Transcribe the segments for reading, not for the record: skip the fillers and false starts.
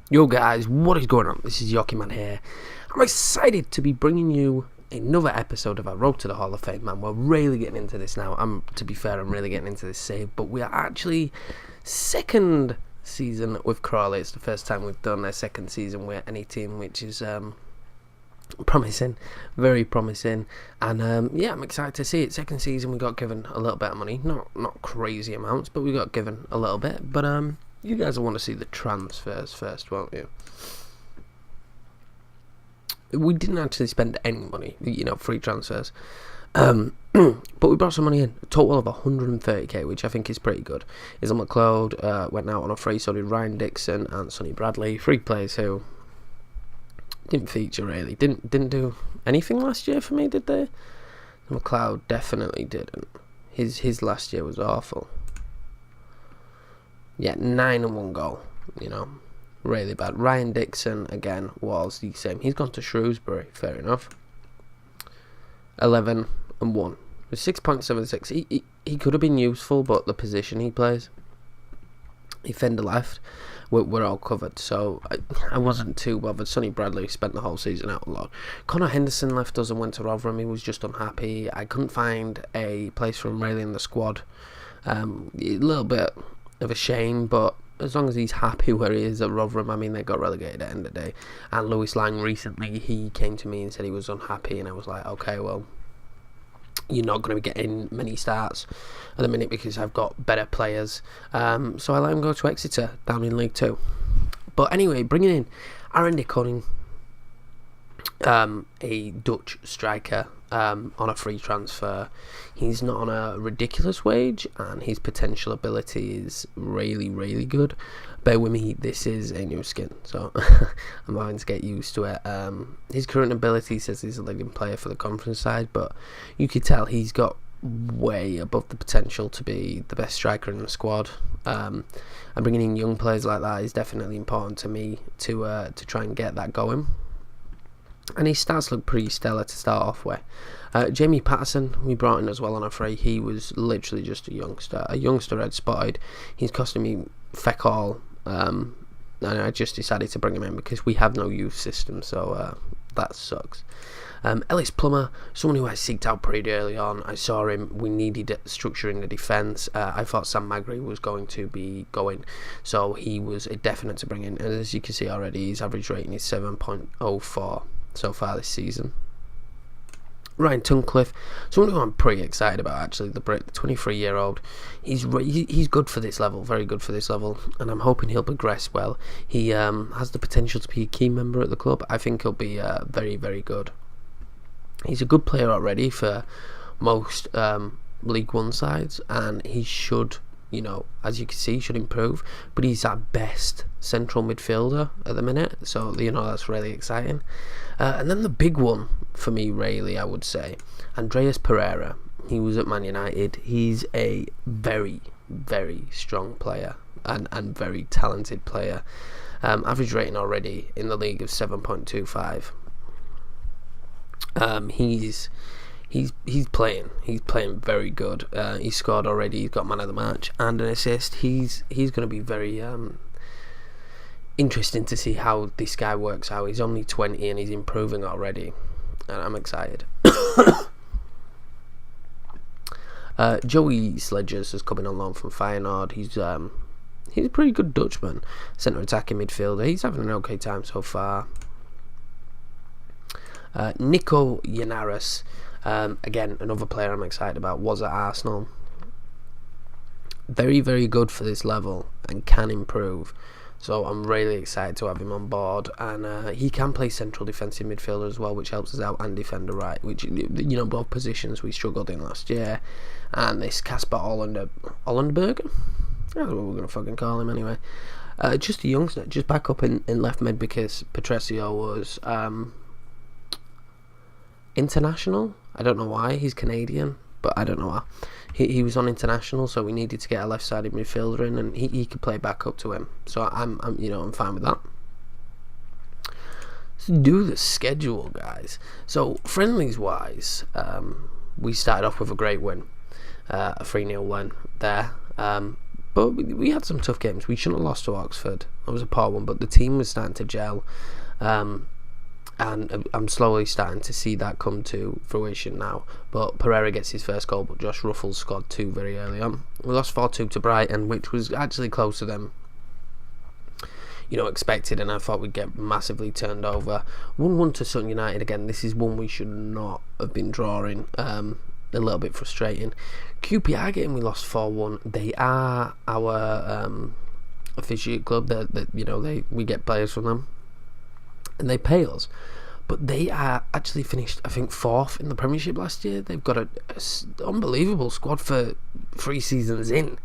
Yo guys, what is going on? This is Yoki Man here. I'm excited to be bringing you another episode of our Road to the Hall of Fame, man. We're really getting into this now. To be fair, I'm really getting into this save, but we are actually second season with Crawly. It's the first time we've done a second season with any team, which is promising, very promising. And yeah, I'm excited to see it. Second season, we got given a little bit of money, not crazy amounts, but we got given a little bit. But you guys will want to see the transfers first, won't you? We didn't actually spend any money, free transfers. But we brought some money in, a total of 130k, which I think is pretty good. Isle McLeod went out on a free, so did Ryan Dixon and Sonny Bradley. Three players who didn't feature really, didn't do anything last year for me, did they? McLeod definitely didn't. His last year was awful. Yeah, 9 and 1 goal, really bad. Ryan Dixon, again, was the same. He's gone to Shrewsbury, fair enough. 11 and 1. With 6.76. He could have been useful, but the position he plays, defender left, we're all covered, so I wasn't too bothered. Sonny Bradley spent the whole season out a lot. Connor Henderson left us and went to Rotherham. He was just unhappy. I couldn't find a place for him really in the squad. A little bit of a shame, but as long as he's happy where he is at Rotherham, I mean, they got relegated at the end of the day. And Lewis Lang recently, he came to me and said he was unhappy, and I was like, okay, well, you're not going to be getting many starts at the minute because I've got better players. So I let him go to Exeter down in League 2. But anyway, bringing in Aaron de Koning, a Dutch striker, on a free transfer. He's not on a ridiculous wage, and his potential ability is really, really good. Bear with me, this is a new skin, so I'm having to get used to it. His current ability says he's a leading player for the conference side, but you could tell he's got way above the potential to be the best striker in the squad. And bringing in young players like that is definitely important to me to try and get that going. And his stats look pretty stellar to start off with. Jamie Patterson, we brought in as well on a free. He was literally just a youngster. I'd spotted. He's costing me feck all. And I just decided to bring him in because we have no youth system, so that sucks. Ellis Plummer, someone who I seeked out pretty early on. I saw him. We needed structure in the defence. I thought Sam Magri was going to be going, so he was a definite to bring in. And as you can see already, his average rating is 7.04 so far this season. Ryan Tunnicliffe, someone who I'm pretty excited about actually, the Brit, the 23-year-old. He's good for this level, very good for this level, and I'm hoping he'll progress well. He has the potential to be a key member at the club. I think he'll be very, very good. He's a good player already for most League One sides, and he should, as you can see, should improve. But he's at best central midfielder at the minute, so that's really exciting. And then the big one for me, really, I would say, Andreas Pereira. He was at Man United. He's a very, very strong player and very talented player. Average rating already in the league of 7.25. He's playing very good. He scored already. He's got man of the match and an assist. He's going to be very interesting to see how this guy works out. He's only 20 and he's improving already, and I'm excited. Joey Sledgers is coming on loan from Feyenoord. He's a pretty good Dutchman, centre attacking midfielder. He's having an okay time so far. Nico Yanaris, again, another player I'm excited about, was at Arsenal. Very, very good for this level and can improve. So I'm really excited to have him on board. And he can play central defensive midfielder as well, which helps us out, and defender right, which, both positions we struggled in last year. And this Casper Hollenberger, that's what we're going to fucking call him anyway. Just a youngster, just back up in left mid because Patricio was international. I don't know why. He's Canadian, but I don't know why. He was on international, so we needed to get a left-sided midfielder in, and he could play back up to him. So I'm fine with that. Let's do the schedule, guys. So friendlies wise, we started off with a great win, a 3-0 win there. But we had some tough games. We shouldn't have lost to Oxford. It was a poor one, but the team was starting to gel. And I'm slowly starting to see that come to fruition now. But Pereira gets his first goal, but Josh Ruffles scored 2 very early on. We lost 4-2 to Brighton, which was actually closer than expected, and I thought we'd get massively turned over. 1-1 to Sutton United again. This is one we should not have been drawing. A little bit frustrating. QPR game we lost 4-1. They are our officiate club. We get players from them, and they pay us. But they are actually finished, I think, 4th in the Premiership last year. They've got an unbelievable squad for 3 seasons in.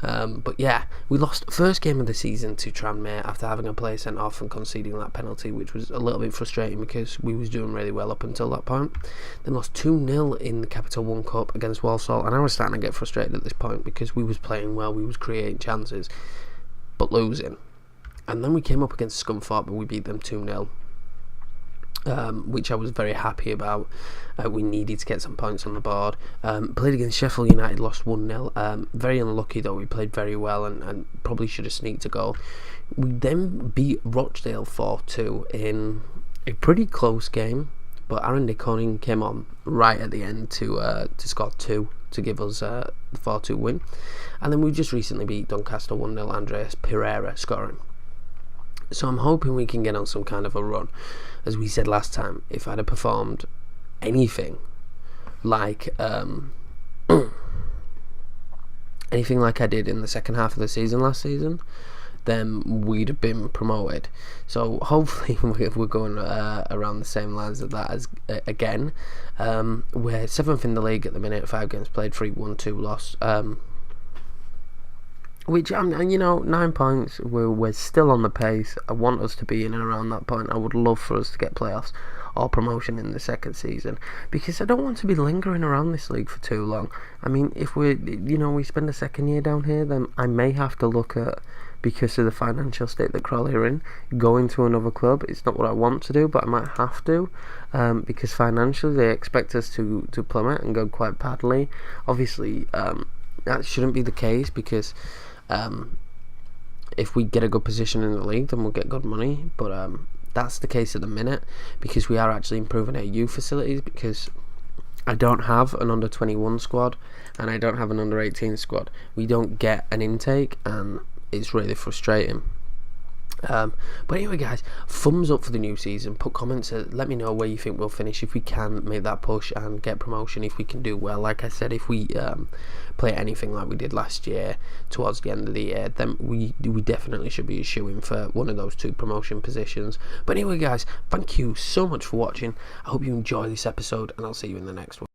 But yeah, we lost first game of the season to Tranmere after having a player sent off and conceding that penalty, which was a little bit frustrating because we was doing really well up until that point. Then lost 2-0 in the Capital One Cup against Walsall, and I was starting to get frustrated at this point because we was playing well, we was creating chances, but losing. And then we came up against Scunthorpe and we beat them 2-0. Which I was very happy about. We needed to get some points on the board. Played against Sheffield United, lost 1-0. Very unlucky though, we played very well and probably should have sneaked a goal. We then beat Rochdale 4-2 in a pretty close game, but Aaron Niconin came on right at the end to score 2 to give us the 4-2 win. And then we just recently beat Doncaster 1-0, Andreas Pereira scoring. So I'm hoping we can get on some kind of a run. As we said last time, if I'd have performed anything like anything like I did in the second half of the season last season, then we'd have been promoted. So hopefully we're going around the same lines of that as again. We're 7th in the league at the minute, 5 games played, 3 won, 2 lost. Which, 9 points, we're still on the pace. I want us to be in and around that point. I would love for us to get playoffs or promotion in the second season, because I don't want to be lingering around this league for too long. I mean, if we spend a second year down here, then I may have to look at, because of the financial state that Crawly are in, going to another club. It's not what I want to do, but I might have to, because financially they expect us to plummet and go quite badly. Obviously, that shouldn't be the case, because if we get a good position in the league, then we'll get good money. But that's the case at the minute, because we are actually improving our youth facilities, because I don't have an under 21 squad and I don't have an under 18 squad. We don't get an intake, and it's really frustrating. But anyway, guys, thumbs up for the new season. Put comments, let me know where you think we'll finish, if we can make that push and get promotion, if we can do well. Like I said, if we play anything like we did last year towards the end of the year, then we definitely should be shooing for one of those 2 promotion positions. But anyway, guys, thank you so much for watching. I hope you enjoy this episode, and I'll see you in the next one.